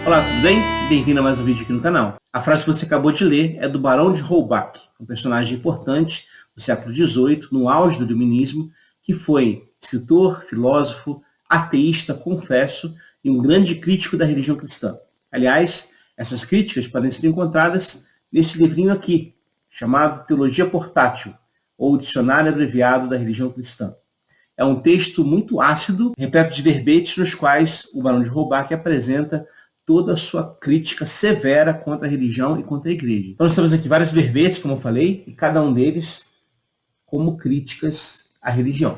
Olá, tudo bem? Bem-vindo a mais um vídeo aqui no canal. A frase que você acabou de ler é do Barão de Holbach, um personagem importante do século XVIII, no auge do iluminismo, que foi escritor, filósofo, ateísta, confesso e um grande crítico da religião cristã. Aliás, essas críticas podem ser encontradas nesse livrinho aqui, chamado Teologia Portátil, ou Dicionário Abreviado da Religião Cristã. É um texto muito ácido, repleto de verbetes nos quais o Barão de Holbach apresenta toda a sua crítica severa contra a religião e contra a igreja. Então, nós temos aqui vários verbetes, como eu falei, e cada um deles como críticas à religião.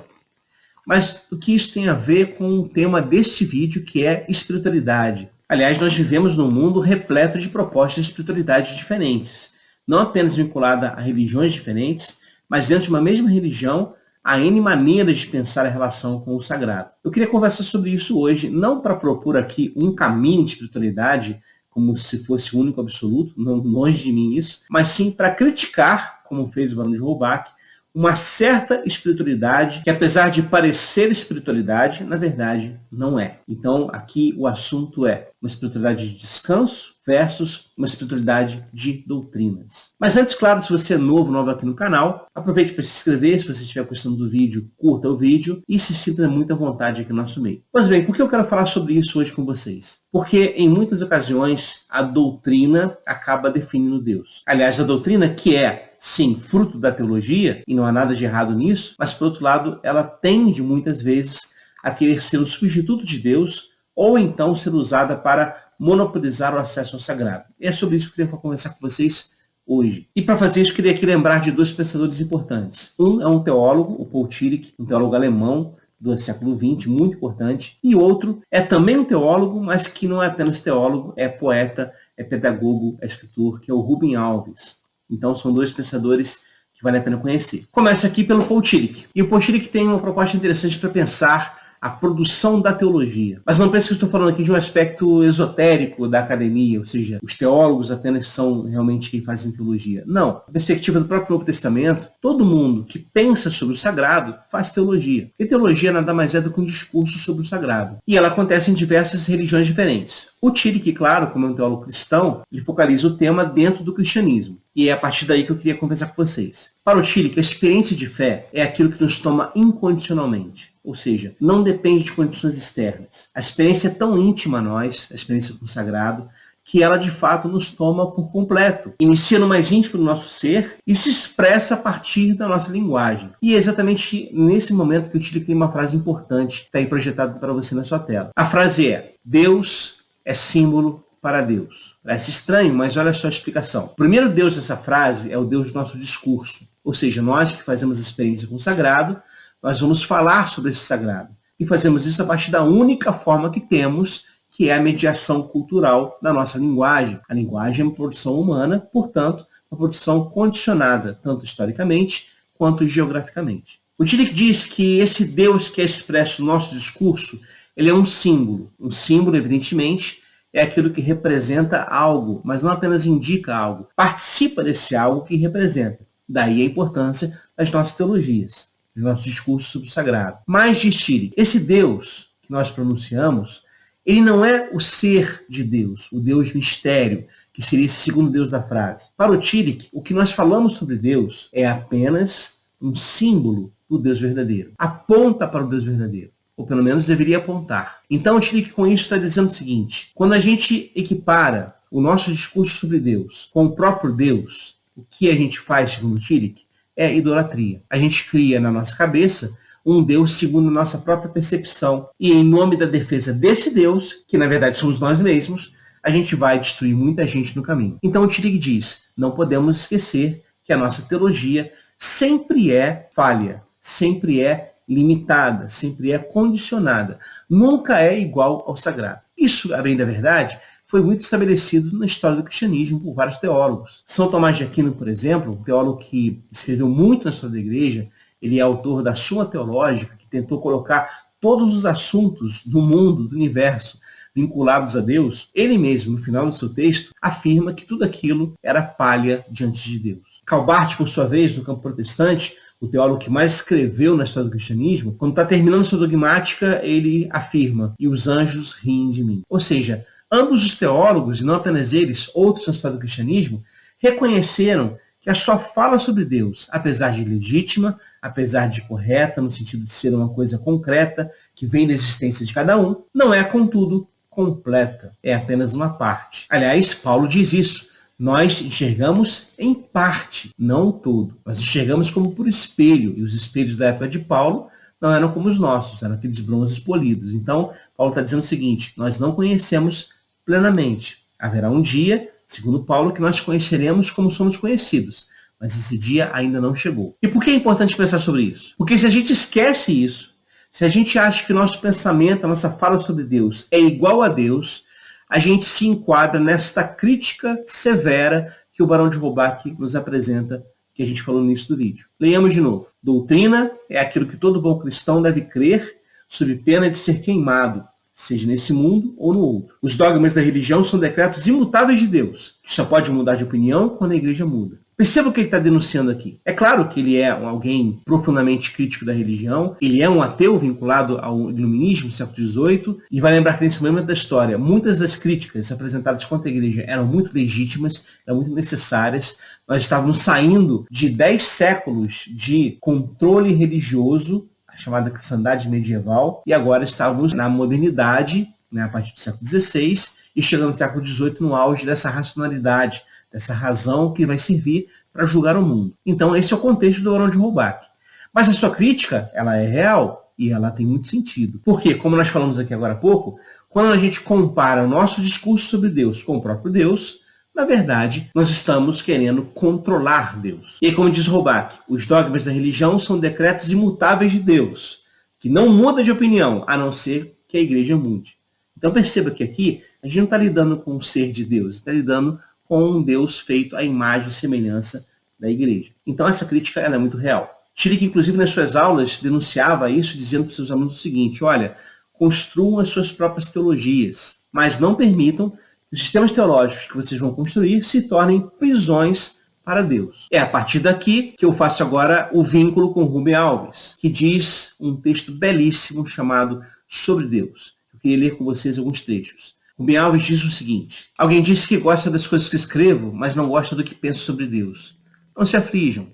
Mas o que isso tem a ver com o tema deste vídeo, que é espiritualidade? Aliás, nós vivemos num mundo repleto de propostas de espiritualidade diferentes, não apenas vinculada a religiões diferentes, mas dentro de uma mesma religião, há N maneiras de pensar a relação com o sagrado. Eu queria conversar sobre isso hoje, não para propor aqui um caminho de espiritualidade, como se fosse o único absoluto, não longe de mim isso, mas sim para criticar, como fez o Barão de Holbach, uma certa espiritualidade que, apesar de parecer espiritualidade, na verdade não é. Então, aqui o assunto é uma espiritualidade de descanso versus uma espiritualidade de doutrinas. Mas antes, claro, se você é novo aqui no canal, aproveite para se inscrever. Se você estiver gostando do vídeo, curta o vídeo e se sinta muito à vontade aqui no nosso meio. Pois bem, por que eu quero falar sobre isso hoje com vocês? Porque em muitas ocasiões a doutrina acaba definindo Deus. Aliás, a doutrina que é, sim, fruto da teologia, e não há nada de errado nisso, mas, por outro lado, ela tende muitas vezes a querer ser o substituto de Deus ou então ser usada para monopolizar o acesso ao sagrado. E é sobre isso que eu queria conversar com vocês hoje. E para fazer isso, eu queria aqui lembrar de dois pensadores importantes. Um é um teólogo, o Paul Tillich, um teólogo alemão do século XX, muito importante. E outro é também um teólogo, mas que não é apenas teólogo, é poeta, é pedagogo, é escritor, que é o Rubem Alves. Então, são dois pensadores que vale a pena conhecer. Começa aqui pelo Paul Tillich. E o Paul Tillich tem uma proposta interessante para pensar a produção da teologia. Mas não pense que eu estou falando aqui de um aspecto esotérico da academia, ou seja, os teólogos apenas são realmente quem fazem teologia. Não. A perspectiva do próprio Novo Testamento, todo mundo que pensa sobre o sagrado faz teologia. E teologia nada mais é do que um discurso sobre o sagrado. E ela acontece em diversas religiões diferentes. O Tillich, claro, como é um teólogo cristão, ele focaliza o tema dentro do cristianismo. E é a partir daí que eu queria conversar com vocês. Para o Tillich, a experiência de fé é aquilo que nos toma incondicionalmente. Ou seja, não depende de condições externas. A experiência é tão íntima a nós, a experiência com o sagrado, que ela de fato nos toma por completo. Inicia no mais íntimo do nosso ser e se expressa a partir da nossa linguagem. E é exatamente nesse momento que o Tillich tem uma frase importante que está aí projetada para você na sua tela. A frase é: Deus é símbolo para Deus. Parece estranho, mas olha só a explicação. O primeiro Deus dessa frase é o Deus do nosso discurso. Ou seja, nós que fazemos a experiência com o sagrado, nós vamos falar sobre esse sagrado. E fazemos isso a partir da única forma que temos, que é a mediação cultural da nossa linguagem. A linguagem é uma produção humana, portanto, uma produção condicionada, tanto historicamente quanto geograficamente. O Tillich diz que esse Deus que é expresso no nosso discurso, ele é um símbolo. Um símbolo, evidentemente, é aquilo que representa algo, mas não apenas indica algo. Participa desse algo que representa. Daí a importância das nossas teologias, dos nossos discursos sobre o sagrado. Mas, diz Tillich, esse Deus que nós pronunciamos, ele não é o ser de Deus, o Deus mistério, que seria esse segundo Deus da frase. Para o Tillich, o que nós falamos sobre Deus é apenas um símbolo do Deus verdadeiro. Aponta para o Deus verdadeiro. Ou pelo menos deveria apontar. Então, o Tillich com isso está dizendo o seguinte: quando a gente equipara o nosso discurso sobre Deus com o próprio Deus, o que a gente faz, segundo o Tillich, é idolatria. A gente cria na nossa cabeça um Deus segundo a nossa própria percepção. E em nome da defesa desse Deus, que na verdade somos nós mesmos, a gente vai destruir muita gente no caminho. Então o Tillich diz: não podemos esquecer que a nossa teologia sempre é falha, sempre é limitada, sempre é condicionada. Nunca é igual ao sagrado. Isso, a bem da verdade, foi muito estabelecido na história do cristianismo por vários teólogos. São Tomás de Aquino, por exemplo, um teólogo que escreveu muito na história da igreja, ele é autor da Suma Teológica, que tentou colocar todos os assuntos do mundo, do universo, vinculados a Deus. Ele mesmo, no final do seu texto, afirma que tudo aquilo era palha diante de Deus. Calbart, por sua vez, no campo protestante, o teólogo que mais escreveu na história do cristianismo, quando está terminando sua dogmática, ele afirma: e os anjos riem de mim. Ou seja, Ambos os teólogos, e não apenas eles, outros na história do cristianismo, reconheceram que a sua fala sobre Deus, apesar de legítima, apesar de correta, no sentido de ser uma coisa concreta, que vem da existência de cada um, não é, contudo, completa. É apenas uma parte. Aliás, Paulo diz isso. Nós enxergamos em parte, não todo. Nós enxergamos como por espelho. E os espelhos da época de Paulo não eram como os nossos, eram aqueles bronzes polidos. Então, Paulo está dizendo o seguinte, nós não conhecemos plenamente. Haverá um dia, segundo Paulo, que nós conheceremos como somos conhecidos. Mas esse dia ainda não chegou. E por que é importante pensar sobre isso? Porque se a gente esquece isso, se a gente acha que o nosso pensamento, a nossa fala sobre Deus é igual a Deus, a gente se enquadra nesta crítica severa que o Barão de Roubach nos apresenta, que a gente falou no início do vídeo. Leiamos de novo. Doutrina é aquilo que todo bom cristão deve crer, sob pena de ser queimado, seja nesse mundo ou no outro. Os dogmas da religião são decretos imutáveis de Deus, que só pode mudar de opinião quando a igreja muda. Perceba o que ele está denunciando aqui. É claro que ele é alguém profundamente crítico da religião, ele é um ateu vinculado ao iluminismo, século XVIII, e vai lembrar que nesse momento da história, muitas das críticas apresentadas contra a igreja eram muito legítimas, eram muito necessárias. Nós estávamos saindo de 10 séculos de controle religioso, a chamada cristandade medieval, e agora estávamos na modernidade, a partir do século XVI, e chegando no século XVIII no auge dessa racionalidade, dessa razão que vai servir para julgar o mundo. Então esse é o contexto do Barão de Roubach. Mas a sua crítica, ela é real e ela tem muito sentido. Porque, como nós falamos aqui agora há pouco, quando a gente compara o nosso discurso sobre Deus com o próprio Deus, na verdade, nós estamos querendo controlar Deus. E como diz Roubach, os dogmas da religião são decretos imutáveis de Deus, que não muda de opinião, a não ser que a igreja mude. Então perceba que aqui a gente não está lidando com o ser de Deus, está lidando com um Deus feito à imagem e semelhança da igreja. Então essa crítica ela é muito real. Tillich, inclusive, nas suas aulas, denunciava isso, dizendo para os seus alunos o seguinte, olha, construam as suas próprias teologias, mas não permitam que os sistemas teológicos que vocês vão construir se tornem prisões para Deus. É a partir daqui que eu faço agora o vínculo com Rubem Alves, que diz um texto belíssimo chamado Sobre Deus. Eu queria ler com vocês alguns trechos. Rubem Alves diz o seguinte, alguém disse que gosta das coisas que escrevo, mas não gosta do que penso sobre Deus. Não se aflijam.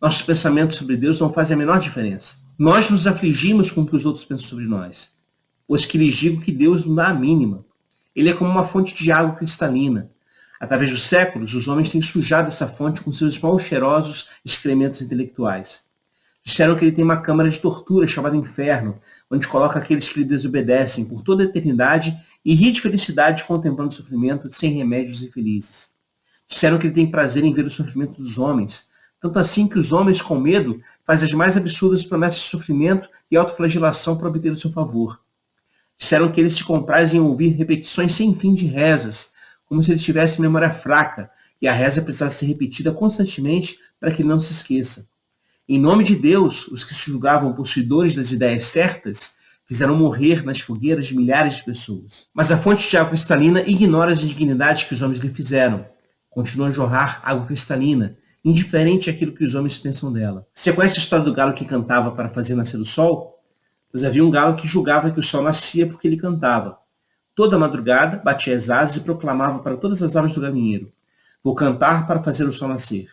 Nossos pensamentos sobre Deus não fazem a menor diferença. Nós nos afligimos com o que os outros pensam sobre nós, pois que lhes digo que Deus não dá a mínima. Ele é como uma fonte de água cristalina. Através dos séculos, os homens têm sujado essa fonte com seus mal cheirosos excrementos intelectuais. Disseram que ele tem uma câmara de tortura chamada inferno, onde coloca aqueles que lhe desobedecem por toda a eternidade e ri de felicidade contemplando o sofrimento sem remédios infelizes. Disseram que ele tem prazer em ver o sofrimento dos homens, tanto assim que os homens, com medo, fazem as mais absurdas promessas de sofrimento e autoflagelação para obter o seu favor. Disseram que ele se compraz em ouvir repetições sem fim de rezas, como se ele tivesse memória fraca e a reza precisasse ser repetida constantemente para que ele não se esqueça. Em nome de Deus, os que se julgavam possuidores das ideias certas fizeram morrer nas fogueiras de milhares de pessoas. Mas a fonte de água cristalina ignora as indignidades que os homens lhe fizeram. Continua a jorrar água cristalina, indiferente àquilo que os homens pensam dela. Você conhece a história do galo que cantava para fazer nascer o sol? Pois havia um galo que julgava que o sol nascia porque ele cantava. Toda madrugada batia as asas e proclamava para todas as aves do galinheiro: vou cantar para fazer o sol nascer.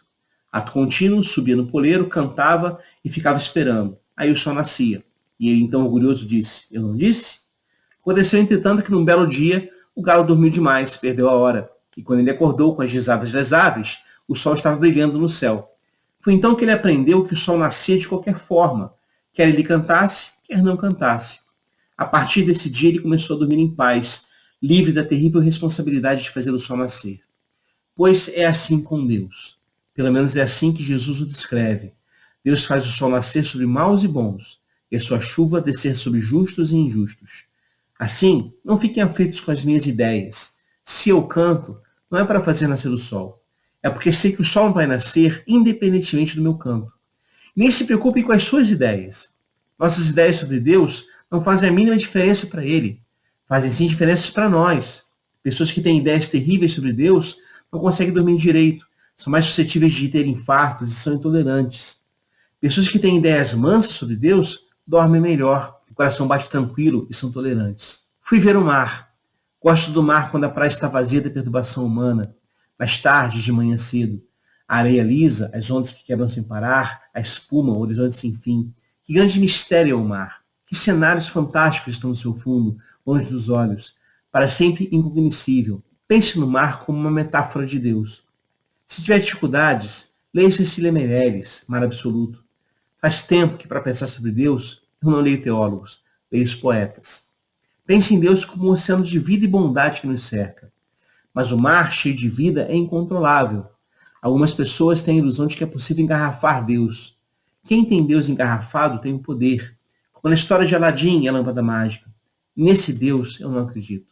Ato contínuo, subia no poleiro, cantava e ficava esperando. Aí o sol nascia. E ele, então, orgulhoso, disse, eu não disse? Aconteceu, entretanto, que num belo dia, o galo dormiu demais, perdeu a hora. E quando ele acordou com as risadas das aves, o sol estava brilhando no céu. Foi então que ele aprendeu que o sol nascia de qualquer forma, quer ele cantasse, quer não cantasse. A partir desse dia, ele começou a dormir em paz, livre da terrível responsabilidade de fazer o sol nascer. Pois é assim com Deus. Pelo menos é assim que Jesus o descreve. Deus faz o sol nascer sobre maus e bons, e a sua chuva descer sobre justos e injustos. Assim, não fiquem aflitos com as minhas ideias. Se eu canto, não é para fazer nascer o sol. É porque sei que o sol vai nascer independentemente do meu canto. Nem se preocupem com as suas ideias. Nossas ideias sobre Deus não fazem a mínima diferença para Ele. Fazem sim diferenças para nós. Pessoas que têm ideias terríveis sobre Deus não conseguem dormir direito. São mais suscetíveis de ter infartos e são intolerantes. Pessoas que têm ideias mansas sobre Deus dormem melhor, o coração bate tranquilo e são tolerantes. Fui ver o mar. Gosto do mar quando a praia está vazia da perturbação humana, nas tardes de manhã cedo. A areia lisa, as ondas que quebram sem parar, a espuma, o horizonte sem fim. Que grande mistério é o mar. Que cenários fantásticos estão no seu fundo, longe dos olhos, para sempre incognoscível. Pense no mar como uma metáfora de Deus. Se tiver dificuldades, leia Cecília Meirelles, Mar Absoluto. Faz tempo que, para pensar sobre Deus, eu não leio teólogos, leio os poetas. Pense em Deus como um oceano de vida e bondade que nos cerca. Mas o mar, cheio de vida, é incontrolável. Algumas pessoas têm a ilusão de que é possível engarrafar Deus. Quem tem Deus engarrafado tem o poder, como na história de Aladim e a lâmpada mágica. Nesse Deus eu não acredito.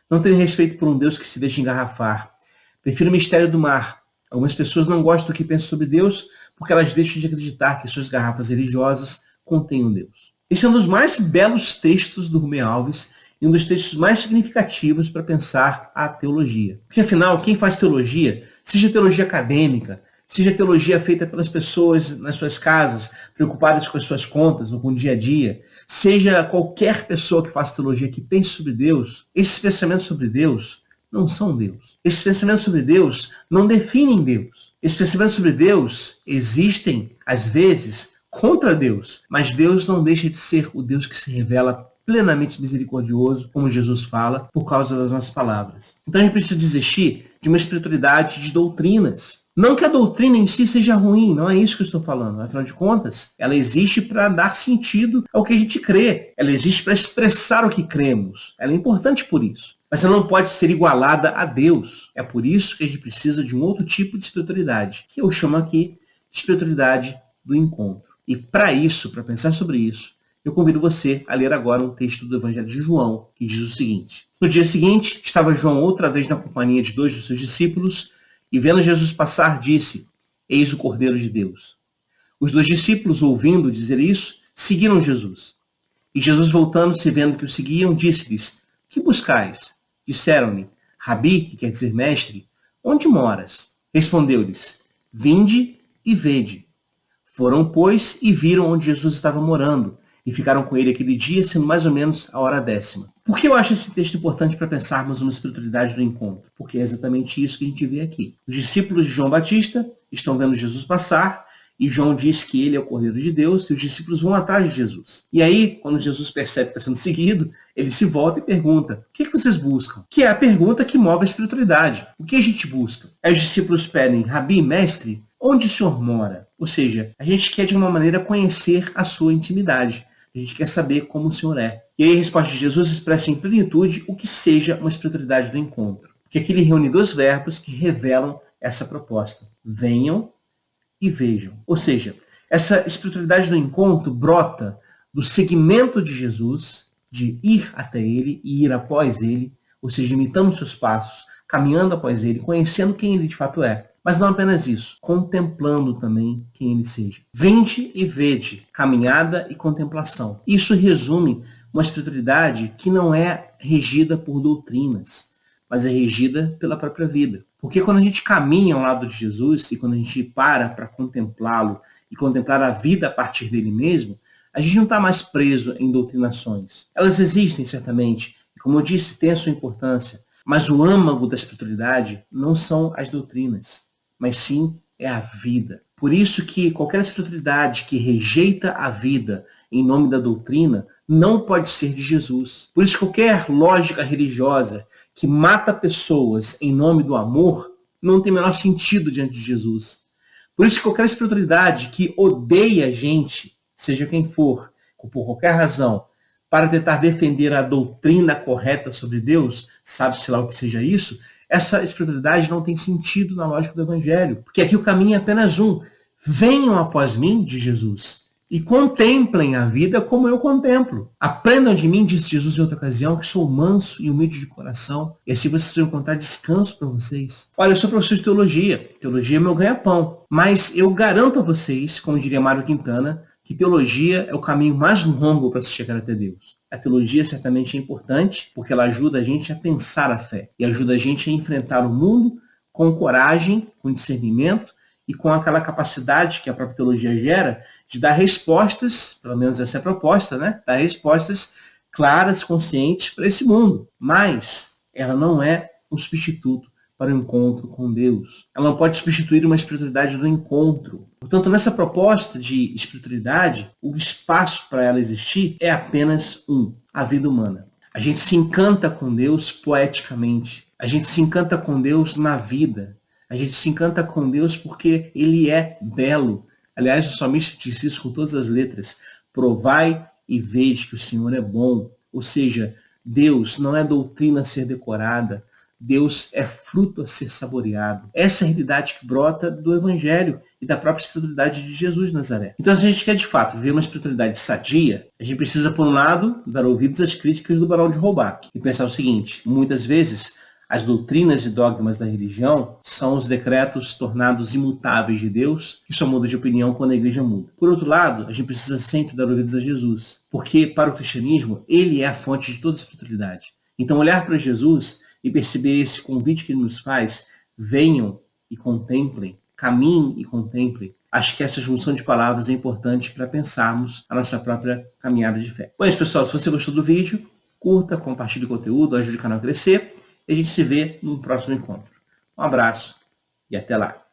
Não tenho respeito por um Deus que se deixa engarrafar. Prefiro o mistério do mar. Algumas pessoas não gostam do que pensam sobre Deus porque elas deixam de acreditar que suas garrafas religiosas contêm um Deus. Esse é um dos mais belos textos do Rubem Alves e um dos textos mais significativos para pensar a teologia. Porque, afinal, quem faz teologia, seja teologia acadêmica, seja teologia feita pelas pessoas nas suas casas, preocupadas com as suas contas ou com o dia a dia, seja qualquer pessoa que faça teologia que pense sobre Deus, esses pensamentos sobre Deus não são Deus. Esses pensamentos sobre Deus não definem Deus. Esses pensamentos sobre Deus existem, às vezes, contra Deus, mas Deus não deixa de ser o Deus que se revela plenamente misericordioso, como Jesus fala, por causa das nossas palavras. Então a gente precisa desistir de uma espiritualidade de doutrinas. Não que a doutrina em si seja ruim, não é isso que eu estou falando. Afinal de contas, ela existe para dar sentido ao que a gente crê. Ela existe para expressar o que cremos. Ela é importante por isso. Mas ela não pode ser igualada a Deus. É por isso que a gente precisa de um outro tipo de espiritualidade, que eu chamo aqui de espiritualidade do encontro. E para isso, para pensar sobre isso, eu convido você a ler agora um texto do Evangelho de João, que diz o seguinte. No dia seguinte, estava João outra vez na companhia de 2 dos seus discípulos, e vendo Jesus passar, disse, eis o Cordeiro de Deus. Os 2 discípulos, ouvindo dizer isso, seguiram Jesus. E Jesus, voltando-se, vendo que o seguiam, disse-lhes, que buscais? Disseram-lhe, Rabi, que quer dizer mestre, onde moras? Respondeu-lhes, vinde e vede. Foram, pois, e viram onde Jesus estava morando, e ficaram com ele aquele dia, sendo mais ou menos a hora 10ª. Por que eu acho esse texto importante para pensarmos uma espiritualidade do encontro? Porque é exatamente isso que a gente vê aqui. Os discípulos de João Batista estão vendo Jesus passar, e João diz que ele é o Cordeiro de Deus, e os discípulos vão atrás de Jesus. E aí, quando Jesus percebe que está sendo seguido, ele se volta e pergunta, o que vocês buscam? Que é a pergunta que move a espiritualidade. O que a gente busca? Aí os discípulos pedem, Rabi, mestre, onde o Senhor mora? Ou seja, a gente quer de uma maneira conhecer a sua intimidade. A gente quer saber como o Senhor é. E aí a resposta de Jesus expressa em plenitude o que seja uma espiritualidade do encontro. Porque aqui ele reúne 2 verbos que revelam essa proposta. Venham e vejam. Ou seja, essa espiritualidade do encontro brota do seguimento de Jesus, de ir até ele e ir após ele, ou seja, imitando seus passos, caminhando após ele, conhecendo quem ele de fato é. Mas não apenas isso, contemplando também quem ele seja. Vinde e vede, caminhada e contemplação. Isso resume uma espiritualidade que não é regida por doutrinas, mas é regida pela própria vida. Porque quando a gente caminha ao lado de Jesus e quando a gente para contemplá-lo e contemplar a vida a partir dele mesmo, a gente não está mais preso em doutrinações. Elas existem, certamente, e como eu disse, têm a sua importância, mas o âmago da espiritualidade não são as doutrinas, mas sim é a vida. Por isso que qualquer espiritualidade que rejeita a vida em nome da doutrina não pode ser de Jesus. Por isso qualquer lógica religiosa que mata pessoas em nome do amor não tem o menor sentido diante de Jesus. Por isso qualquer espiritualidade que odeia a gente, seja quem for, por qualquer razão, para tentar defender a doutrina correta sobre Deus, sabe-se lá o que seja isso, essa espiritualidade não tem sentido na lógica do Evangelho. Porque aqui o caminho é apenas um. Venham após mim, de Jesus, e contemplem a vida como eu contemplo. Aprendam de mim, disse Jesus em outra ocasião, que sou manso e humilde de coração, e assim vocês vão encontrar descanso para vocês. Olha, eu sou professor de teologia. Teologia é meu ganha-pão. Mas eu garanto a vocês, como diria Mário Quintana, que teologia é o caminho mais longo para se chegar até Deus. A teologia certamente é importante, porque ela ajuda a gente a pensar a fé, e ajuda a gente a enfrentar o mundo com coragem, com discernimento, e com aquela capacidade que a própria teologia gera de dar respostas, pelo menos essa é a proposta, né? Dar respostas claras, conscientes para esse mundo. Mas ela não é um substituto para o encontro com Deus. Ela não pode substituir uma espiritualidade do encontro. Portanto, nessa proposta de espiritualidade, o espaço para ela existir é apenas a vida humana. A gente se encanta com Deus poeticamente. A gente se encanta com Deus na vida. A gente se encanta com Deus porque Ele é belo. Aliás, o salmista diz isso com todas as letras. Provai e vede que o Senhor é bom. Ou seja, Deus não é doutrina a ser decorada. Deus é fruto a ser saboreado. Essa é a realidade que brota do Evangelho e da própria espiritualidade de Jesus de Nazaré. Então, se a gente quer, de fato, ver uma espiritualidade sadia, a gente precisa, por um lado, dar ouvidos às críticas do Barão de Roubach e pensar o seguinte: muitas vezes, as doutrinas e dogmas da religião são os decretos tornados imutáveis de Deus, que só muda de opinião quando a igreja muda. Por outro lado, a gente precisa sempre dar ouvidos a Jesus, porque, para o cristianismo, ele é a fonte de toda a espiritualidade. Então, olhar para Jesus e perceber esse convite que ele nos faz: venham e contemplem, caminhem e contemplem. Acho que essa junção de palavras é importante para pensarmos a nossa própria caminhada de fé. Bom, é isso, pessoal. Se você gostou do vídeo, curta, compartilhe o conteúdo, ajude o canal a crescer. E a gente se vê no próximo encontro. Um abraço e até lá.